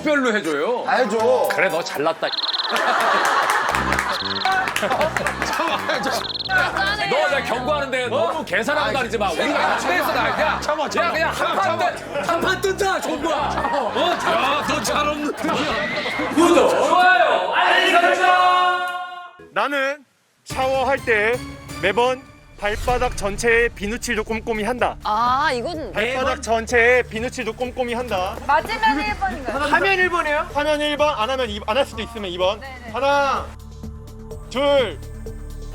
조별로 해줘요. 다 해줘. 그래 너 잘났다. 너 내가 경고하는데 너무 계산하고 다니지 마. 우리가 같이 해서 나야. 야 그냥 한판 뜬다 정부야. 야너 잘없는. 구독 좋아요 알림 설정. 나는 샤워할 때 매번 발바닥 전체에 비누칠도 꼼꼼히 한다. 아, 이건 발바닥 전체에 비누칠도 꼼꼼히 한다. 맞으면 1번인가요? 하면 1번이에요? 하면 1번, 안 하면 2번. 안 할 수도 있으면 2번. 하나, 둘,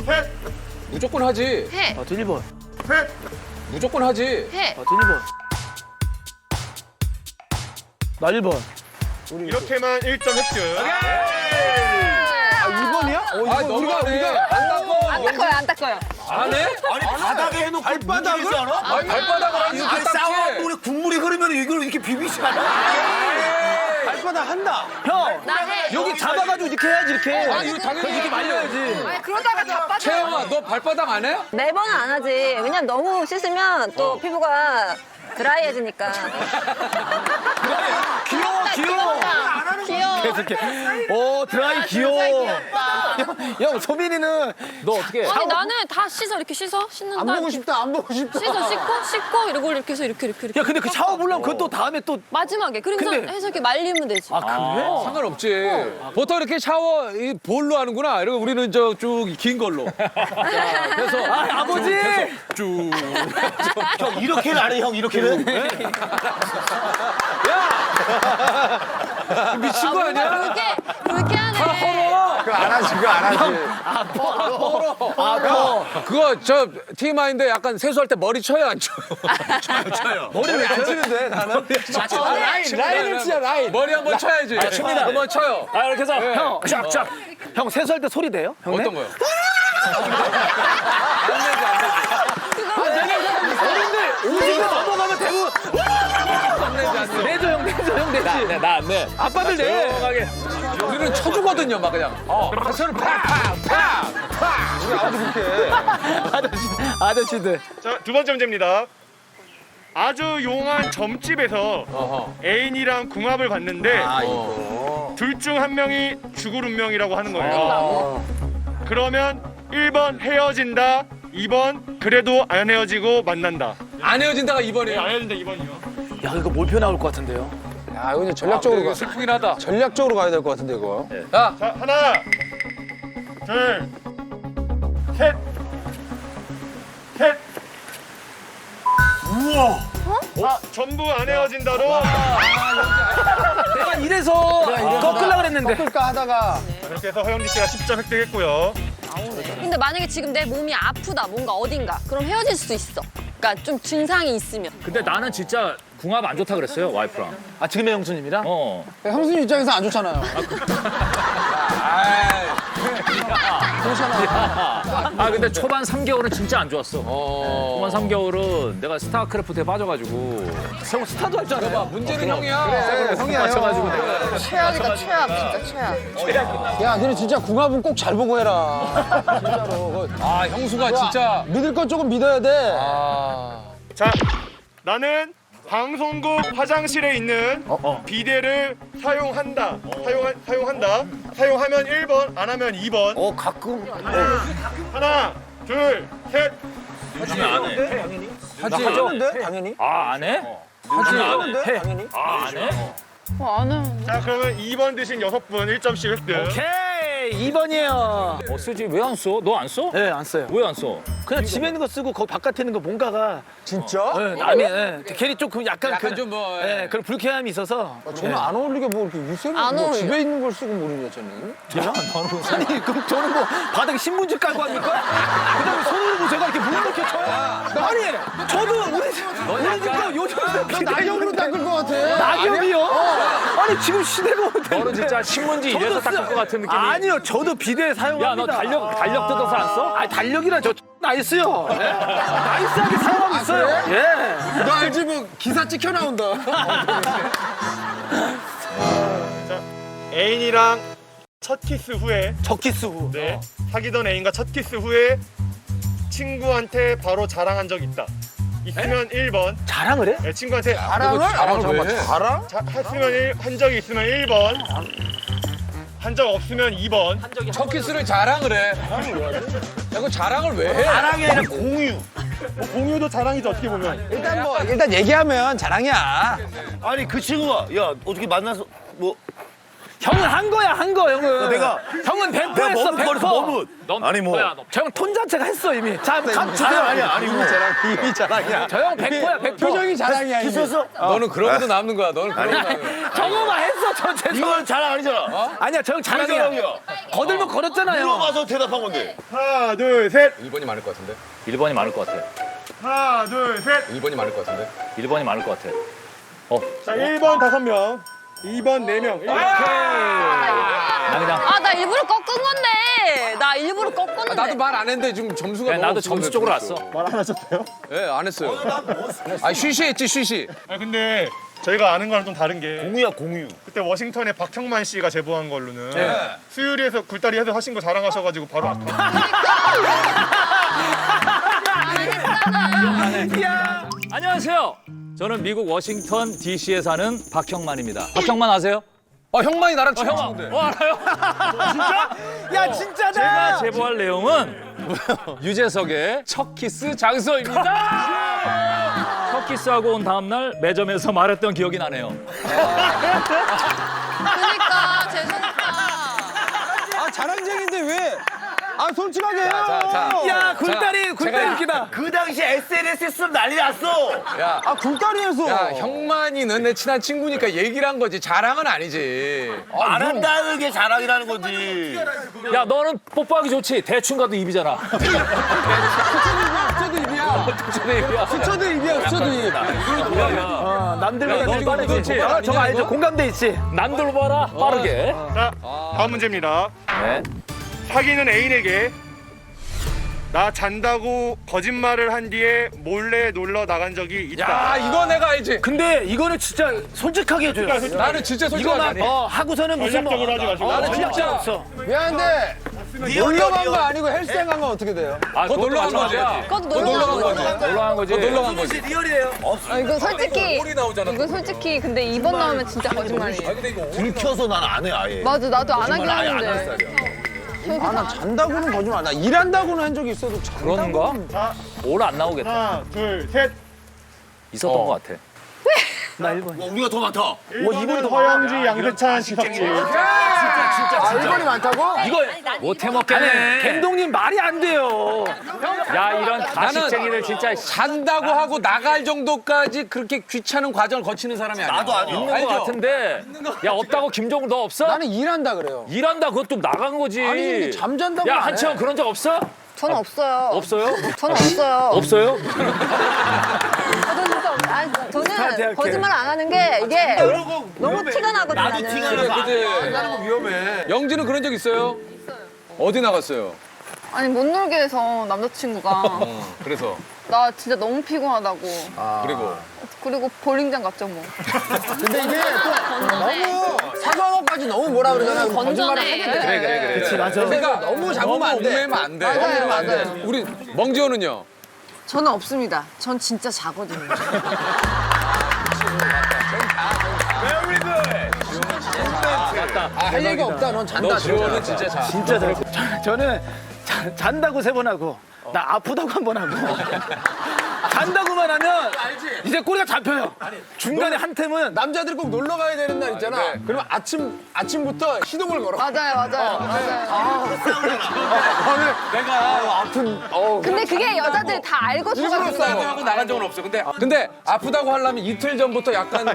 셋, 무조건 하지. 해. 아, 1번. 셋. 무조건 하지. 해. 아, 1번. 나 1번. 이렇게만 1점 획득. 아, 2번이야? 아 우리가 안 닦어. 안 닦아요, 안 닦아요. 안 해? 아니, 바닥에 해놓고 발바닥을 알아? 아니 발바닥을 이렇게 닦지. 싸워도 국물이 흐르면 이걸 이렇게 비비지 않아? 발바닥 한다. 형, 나 해. 여기 잡아가지고 이렇게 해야지, 이렇게. 아니 이거 당연히 이렇게 말려야지. 아니 그러다가 다 빠져. 채영아 너 발바닥 안 해? 매번은 안 하지. 왜냐면 너무 씻으면 또 피부가 드라이해지니까. 귀여워, 귀여워. 귀여워. 계속해. 오, 드라이 귀여워. 형, 소민이는 너 어떻게? 아니, 나는 다 씻어. 이렇게 씻어. 씻는다. 이렇게 싶다, 안 보고 싶다. 씻어, 씻고, 이러고 이렇게 해서 이렇게. 야, 근데 그 샤워 보려면 그것도 다음에 또. 마지막에. 그래서 근데- 해서 이렇게 말리면 되지. 아, 그래? 상관없지. 보통 이렇게 샤워 이 볼로 하는구나. 이러고 우리는 저 쭉 긴 걸로. 그래서 아, 아버지! 쭉. 형, 이렇게는 안 해, 형, 이렇게는. 미친 거 아니야? 그렇게 하네. 그거 안 하지, 그거 안 하지. 그거 저 TMI인데 약간 세수할 때 머리 쳐요 안 쳐요? 머리 왜 안 치는데, 나는? 라인을 치자, 라인. 머리 한번 쳐야지. 칩니다. 한번 쳐요. 아, 이렇게 해서. 형, 쫙쫙. 형, 세수할 때 소리 내요? 형, 어떤 거요? 어른들, 50대 넘어가면 대부분. 안 내지 안 내. 내줘, 형, 내줘, 형, 내지. 나안 내. 아빠들 내. 조용하게. 우리는 쳐주거든요, 막 그냥. 손을 팍팍팍. 우리 아버지 그렇게. 아저씨들. 자, 두 번째 문제입니다. 아주 용한 점집에서 어허. 애인이랑 궁합을 봤는데 둘 중 한 명이 죽을 운명이라고 하는 거예요. 그러면 1번 헤어진다, 2번 그래도 안 헤어지고 만난다. 안 헤어진다가 2번이에요. 안 헤어진다 2번이요. 야, 이거 몰표 나올 것 같은데요? 아, 이거 이제 전략적으로 가. 슬프긴 하다. 전략적으로 가야 될 것 같은데 이거. 야, 자, 하나, 둘, 셋, 셋. 우와. 전부 안 헤어진다로. 내가 이래서 꺾으려고 그랬는데. 꺾을까 하다가 이렇게 해서 허영지 씨가 10점 획득했고요. 근데 만약에 지금 내 몸이 아프다, 뭔가 어딘가. 그럼 헤어질 수 있어. 그러니까 좀 증상이 있으면. 근데 나는 진짜 궁합 안 좋다 그랬어요 와이프랑. 아, 지금의 형수님이랑? 어. 형수님 입장에서 안 좋잖아요. 아 근데 초반 3개월은 진짜 안 좋았어. 초반 3개월은 내가 스타크래프트에 빠져가지고 형 스타도 할 줄 알아요. 봐, 문제는 형이야. 그래, 형이야, 맞춰가지고 형. 내가 최악이다 최악 진짜 최악. 야, 너네 진짜 궁합은 꼭 잘 보고 해라. 진짜로. 아, 형수가 진짜. 믿을 건 조금 믿어야 돼. 자, 나는 방송국 화장실에 있는 비데를 사용한다. 사용한다. 사용하면 1번, 안 하면 2번. 가끔. 하나, 둘, 셋. 하지. 하는데 당연히. 아 안 해? 하는데 당연히. 아 안 해? 안 해. 자, 그러면 2번 드신 6분 1점씩 획득. 오케이, 2번이에요. 어 쓰지 왜 안 써? 너 안 써? 네, 안 써요. 왜 안 써? 그냥 집에 있는 거 쓰고 거기 바깥에 있는 거 뭔가가 진짜? 네, 남이 괜히 조금 약간 약간 좀 뭐. 네, 그런 불쾌함이 있어서 저는 안 어울리게 뭐 이렇게 유세를 안 뭐 어울려. 집에 있는 걸 쓰고 모르냐 저는. 아니 그럼 저는 뭐 바닥에 신문지 깔고 합니까? 그다음에 손으로 뭐 제가 이렇게 물을 이렇게 쳐요. 아니 저도 우리 집 요즘 낙엽으로 닦을 것 같아. 낙엽이요? 아니 지금 시대가 어떻게 너는 진짜 신문지 이래서 닦을 것 같은 느낌이. 아니요 저도 비데 사용합니다. 야 너 달력 뜯어서 안 써? 아니 달력이라 저 나이스요. 예? 나이스하게 사용하고 있어요. 예. 너 알지 뭐 기사 찍혀 나온다. 자, 애인이랑 첫 키스 후에 저 키스 후. 사귀던 애인과 첫 키스 후에 친구한테 바로 자랑한 적 있다. 있으면 1번. 자랑을 해? 네, 친구한테 자랑을 왜 해? 자랑? 한 적이 있으면 1번. 한 적 없으면 2번. 첫 키스를 자랑을 해. 야, 그 자랑을 왜 해? 자랑이 아니라 공유. 공유도 자랑이죠, 어떻게 보면. 일단 얘기하면 자랑이야. 아니 그 친구가 야 어떻게 만나서 뭐 형은 한 거야 한 거 형은. 내가 형은 100% 내가 했어 머뭇거려서 100%. 머뭇. 넌 아니 뭐 뭐야, 너. 저 형 톤 자체가 했어 이미. 자, 감 주세요. 아니야 아니 뭐 이미 자랑이야. 저 형 100%야 100%. 표정이 자랑이야. 이미. 있었어? 너는 그러고도 남는 거야. 너는 그러고도 남는 거야. 저거만 했어 저 죄송. 이건 자랑 아니잖아. 아니야 저 형 자랑이야. 자랑이야. 거들면 걸었잖아요. 물어봐서 대답한 건데. 하나, 둘, 셋. 1번이 많을 것 같은데? 1번이 많을 것 같아. 하나, 둘, 셋. 2번이 많을 것 같은데? 1번이 많을 것 같아. 자, 1번 5명. 2번 4명. 나 그냥 아, 나 일부러 꺾은 건데. 나 일부러 꺾었는데. 나도 말 안 했는데 지금 점수가 그냥 너무 나도 없어서 점수 쪽으로 그랬어. 왔어. 말 안 하셨어요? 예, 안 했어요. 아, 쉬쉬했지, 쉬쉬. 아 근데 저희가 아는 거랑 좀 다른 게 공유야 공유. 그때 워싱턴에 박형만 씨가 제보한 걸로는 수유리에서 굴다리 해서 하신 거 자랑하셔가지고 바로 아까. 안녕하세요. 저는 미국 워싱턴 DC에 사는 박형만입니다. 박형만 아세요? 형만이 나랑 친한 형만. 친구인데. 알아요? 야 진짜다. 제가 제보할 내용은 유재석의 첫 키스 장소입니다. 첫 키스하고 온 다음 날 매점에서 말했던 기억이 나네요. 그러니까 죄송하다. 아 자랑쟁인데 왜? 아 솔직하게 해요. 야 굴다리 제가- 웃기다. 그 당시 SNS에 쓰면 난리 났어. 야, 아 굴다리에서. 야, 형만이는 내 친한 친구니까 얘기를 한 거지. 자랑은 아니지. 안 한다는 게 자랑이라는 거지. 야, 너는 뽀뽀하기 좋지. 대충 가도 입이잖아. 수초도 입이야. 수초도 입이야. 수초도 입. 남들보다 너 내 그렇지. 저거 알죠? 공감대 있지. 남들 봐라. 빠르게. 자, 다음 문제입니다. 네. 사귀는 애인에게 나 잔다고 거짓말을 한 뒤에 몰래 놀러 나간 적이 있다. 야, 이거 내가 알지. 근데 이거는 진짜 솔직하게 해줘요. 나는 진짜 솔직하게 이거만 안 해. 하고서는 무슨 뭐 전략적으로 하지 마시고. 나는 진짜 없어. 미안한데 놀러 간 거 아니고 헬스장 간 건 어떻게 돼요? 아, 그거 놀러 간 거지. 그것도 그거 놀러 간 거지. 놀러 간 거지. 놀러 간 거지. 리얼이에요. 아, 이거 솔직히. 꼴이 나오잖아. 이거 솔직히 근데 2번 나오면 진짜 거짓말이에요. 들켜서 난 안 해 아예. 맞아, 나도 안 하긴 아예 안 하는 하는데. 스타일이야. 아 나 잔다고는 거짓말. 나 일한다고는 한 적이 있어도 잔다고는. 그런가? 올 안 나오겠다. 하나, 둘, 셋. 있었던 것 같아. 나 1번. 우리가 더 많다. 1번은 허영지, 양세찬, 지석진. 아 1번이 많다고? 이거 못해 먹겠네. 갱동님 말이 안 돼요. 야, 이런 가식쟁이들 진짜 잔다고 하고 나갈 정도까지 그렇게 귀찮은 과정을 거치는 사람이 아니야. 나도 아니야. 있는 것 같은데. 야, 없다고 김종국 너 없어? 나는 일한다 그래요. 일한다 그것도 나간 거지. 아니 근데 잠잔다고 야, 안 해. 한치형 그런 적 없어? 저는 없어요. 없어요? 저는 없어요. 없어요? 저는 진짜 없어요. 아니, 저는 생각해. 거짓말 안 하는 게 이게 너무 티가 나거든요. 나도 나는. 티가 나서 안 그지? 해. 나는 거 위험해. 영지는 그런 적 있어요? 어디 나갔어요? 아니 못 놀게 해서 남자친구가 그래서 나 진짜 너무 피곤하다고. 그리고 그리고 볼링장 갔죠 뭐. 근데 이게 또 너무 사과하고까지 너무 뭐라 그러잖아. 거짓말을 하게 돼. 그래. 그치, 맞아. 그러니까 너무 잡으면 안 돼. 얽매면 안 돼. 맞아요, 얽매면 안 돼. 맞아요. 우리 멍지호는요? 저는 없습니다. 전 진짜 자거든요. 할 얘기가 없다. 넌 잔다. 너 지호는 진짜 자. 진짜 잘. 저는 잔다고 3번 하고 나 아프다고 1번 하고 잔다고만 하면 이제 꼬리가 잡혀요. 중간에 한 템은 남자들이 꼭 놀러 가야 되는 날 있잖아. 네. 그러면 아침부터 시동을 걸어. 맞아요. 내가 아픈 근데 그게 여자들 다 알고 일부러 들어가는 싸움을 거예요. 하고 나간 적은 없어. 근데 아프다고 하려면 이틀 전부터 약간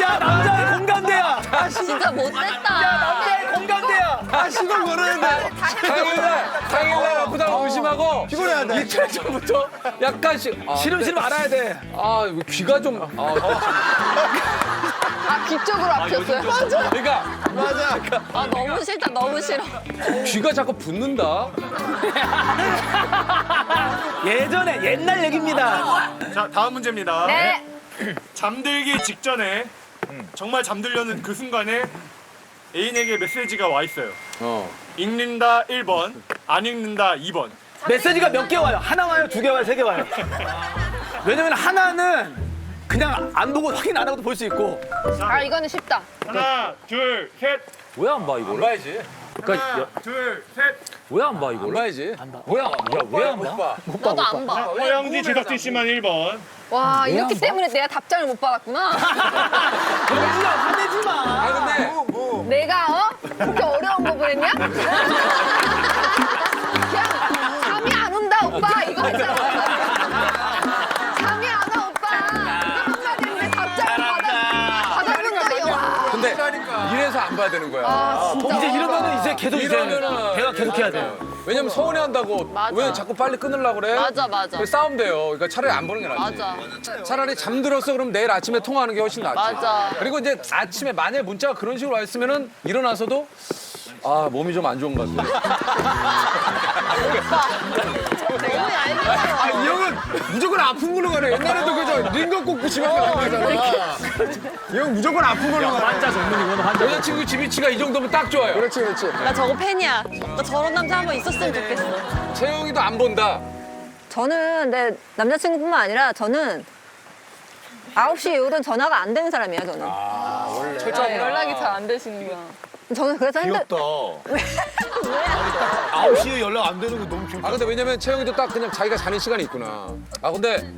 야 남자의 공감대야. 진짜 못됐다. 남자의 공감대야. 시동 걸었는데. 당일날 아프다고 의심하고 피곤해야 돼. 이틀 전부터 약간씩 싫으면 알아야 돼. 귀가 좀 아, 귀 쪽으로 아팠어요. 맞아. 그러니까 아, 너무 싫다, 너무 싫어. 귀가 자꾸 붓는다. 예전에 옛날 얘기입니다. 자, 다음 문제입니다. 네. 잠들기 직전에 정말 잠들려는 그 순간에 애인에게 메시지가 와 있어요. 읽는다 1번, 안 읽는다 2번. 메시지가 몇 개 와요? 하나 와요? 2개 와요? 3개 와요? 왜냐면 하나는 그냥 안 보고 확인 안 하고도 볼 수 있고 아 이거는 쉽다. 하나, 둘, 셋. 왜 안 봐 이걸? 봐야지. 그러니까 하나, 둘, 셋. 왜 안 봐 이걸? 봐야지. 왜 안 봐? 나도 안 봐. 허영지 제작진 씨만 1번. 와 이렇기 때문에 내가 답장을 못 받았구나. 영지야 화내지 마. 아 근데 내가 그렇게 어려운 거 보냈냐? 그냥 잠이 안 온다 오빠 이거 했잖아. 잠이 안 와 오빠. 이거 한마디인데 답장을 받았는 거야. 근데 이래서 안 봐야 되는 거야. 아 진짜. 이제 이러면은 이제 계속 이러면은 걔가 계속 해야 돼. 왜냐면 서운해한다고. 맞아. 왜 자꾸 빨리 끊으려고 그래? 맞아. 그래서 싸움 돼요. 그러니까 차라리 안 보는 게 낫지. 맞아. 차라리 잠들었어 그럼 내일 아침에 통화하는 게 훨씬 낫지. 맞아. 그리고 이제 아침에 만약에 문자가 그런 식으로 와 있으면은 일어나서도 아 몸이 좀 안 좋은 것 같아. 너무 얄미워. 아, 이 형은 무조건 아픈 걸로 가네. 옛날에도 그저 링거 꽂고 집에 가잖아. 이 형 무조건 아픈 걸로 가네. 환자 전문이구나 환자. 여자친구 집위치가 이 정도면 딱 좋아요. 그렇지, 그렇지. 나 저거 팬이야. 나 저런 남자 한 번 있었으면 좋겠어. 채영이도 안 본다. 저는 내 남자친구뿐만 아니라 저는 9시 이후로는 전화가 안 되는 사람이에요, 저는. 철저하구나. 연락이 잘 안 되시는구나. 저는 그래서 귀엽다. 9시에 연락 안 되는 거 너무 귀엽다. 아 근데 왜냐면 채영이도 딱 그냥 자기가 자는 시간이 있구나. 아 근데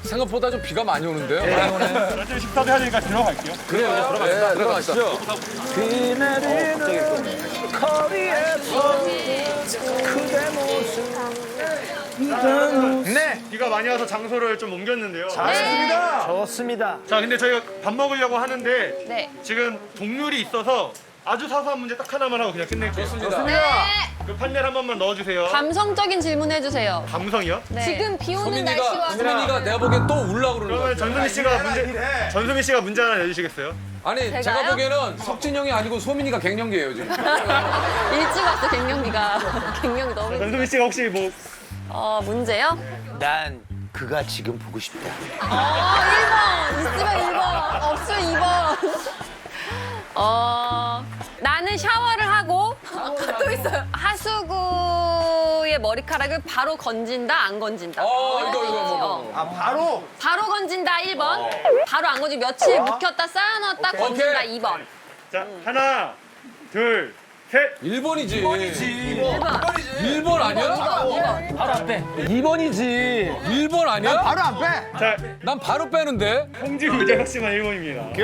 생각보다 좀 비가 많이 오는데요. 나중에 식사도 해야 되니까 들어갈게요. 그래요. 들어갑시다. 들어가시죠. 비 내리는 거리에서 그대 모습. 네. 비가 많이 와서 장소를 좀 옮겼는데요. 좋습니다. 자, 근데 저희가 밥 먹으려고 하는데 네. 지금 동률이 있어서 아주 사소한 문제 딱 하나만 하고 그냥 끝낼게요. 네. 그 판넬 한 번만 넣어주세요. 감성적인 질문 해주세요. 감성이요? 네. 지금 비 오는 날씨와 소민이가 내가 보기엔 또 울라 그러는 그러면 거야. 전소민 씨가 문제 하나 내주시겠어요? 아니 제가 제가요? 보기에는 석진 형이 아니고 소민이가 갱년기예요 지금. 일찍 왔어, 갱년기가. 갱년기 너무. 전소민 씨가 혹시 뭐 문제요? 난 그가 지금 보고 싶다. 1번. 있으면 1번. 없으면 2번. 나는 샤워를 하고 또 있어요. 하수구의 머리카락을 바로 건진다, 안 건진다. 이거. 바로 건진다 1번. 바로 안 건지고 며칠 묵혔다 쌓아놨다 건진다 오케이. 2번. 자, 하나, 둘, 셋. 1번이지. 1번. 1번 아니야? 2번. 바로 앞에. 2번이지. 1번 아니야? 바로 안 빼. 자, 난 바로 빼는데. 홍지 의자 혁신만 1번입니다.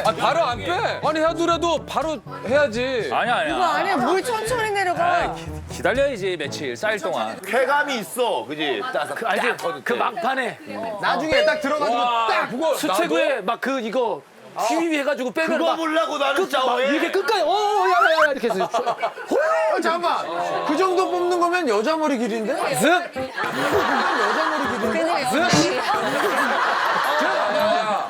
아 바로 안 빼? 아니 하더라도 바로 해야지. 아니야. 아니 물 천천히 내려가. 기다려야지 며칠 쌓일 동안. 쾌감이 있어, 그지? 그 알지? 그 막판에 나중에 딱 들어가지고 딱 그거 수채구에 막 그 이거 휘휘 해가지고 빼면 그거 막 보려고 나는 막 샤워해. 이렇게 끝까지 야야야 이렇게 해서 잠깐만. 그 정도 뽑는 거면 여자 머리 길인데? 쓱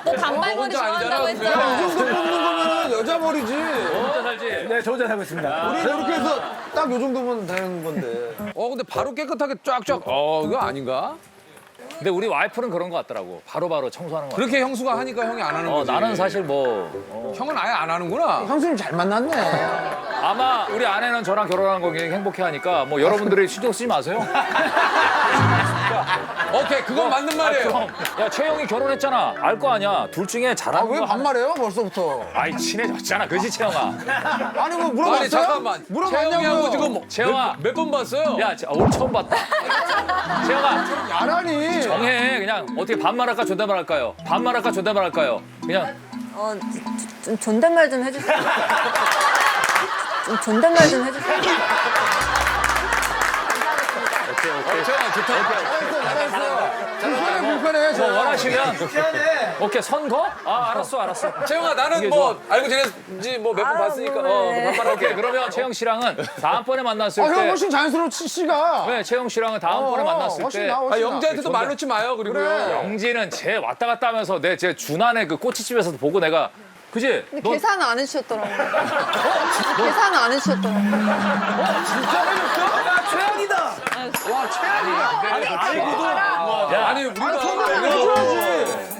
또 단발머리 좋아한다고 이 했잖아. 정도 뽑는 거면 여자 머리지. 혼자 살지. 네, 저 혼자 살고 있습니다. 우리 이렇게 해서 딱 요 정도면 되는 건데. 근데 바로 깨끗하게 쫙쫙. 이거 아닌가? 근데 우리 와이프는 그런 거 같더라고. 바로바로 청소하는 거. 그렇게 형수가 하니까 형이 안 하는 거지. 나는 사실 뭐 형은 아예 안 하는구나. 형수님 잘 만났네. 아마 우리 아내는 저랑 결혼한 거 굉장히 행복해하니까 뭐 여러분들이 신경 쓰지 마세요. 오케이 그건 맞는 말이에요. 그럼 야 채영이 결혼했잖아. 알 거 아니야. 둘 중에 잘하는 왜 거 반말해요 벌써부터? 아이 친해졌잖아. 그지 채영아. 아니 뭐 물어봤어요? 아니 잠깐만. 채영이하고 물어봤냐고요. 지금 채영아. 몇 번 봤어요? 야 오늘 처음 봤다. 채영아 야라니. 정해. 그냥 어떻게 반말할까 존댓말할까요? 반말할까 존댓말할까요? 그냥 좀 존댓말 좀 해주세요. 좀 존댓말 좀 해주세요. 채영아 좋다. 잘했어요. 불편해. 뭐 원하시면 오케이 선거? 알았어. 채영아 나는 이게 뭐 알고 지낸지 뭐 몇 번 봤으니까 반말할게. 그러면 채영 씨랑은 다음번에 만났을 형 때 훨씬 자연스러워 씨가. 네, 채영 씨랑은 다음번에 만났을 훨씬 때 나, 훨씬 나. 영재한테도 말 놓지 마요. 그리고요. 그래. 영지는 쟤 왔다 갔다 하면서 제 준환의 그 꼬치집에서도 보고 내가 그지? 근데 계산은 안 해주셨더라고요. 계산은 안 해주셨더라고요. 최악이다. 야, 아니 우리가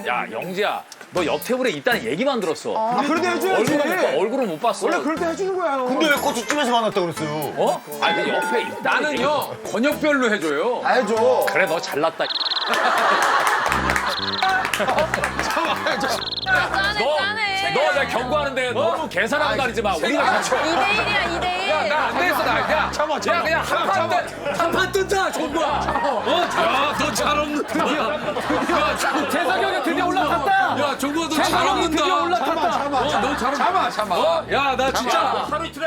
야 영지야 너 옆 테이블에 있다는 얘기만 들었어. 아, 그래도 해줘야지. 얼굴은 못 봤어. 원래 그럴 때 해주는 거야. 근데 왜 고추집에서 만났다고 그랬어요? 어? 아니 그 옆에 있다. 나는요 권역별로 해줘요. 다 해줘. 그래 너 잘났다. 짜네. 너 내가 경고하는데 너무 계산하고 다니지 마. 우리가 같이. 2대1이야 2대1. 나 안 되겠어 나. 야 그냥 한판 뜨자 종구야. 야너 잘 없는다. 재석이 드디어 올라갔다. 야 종구야 너 잘 없는다. 드디어 올라갔다. 너 잘. 참아. 야 나 진짜 하루 이틀에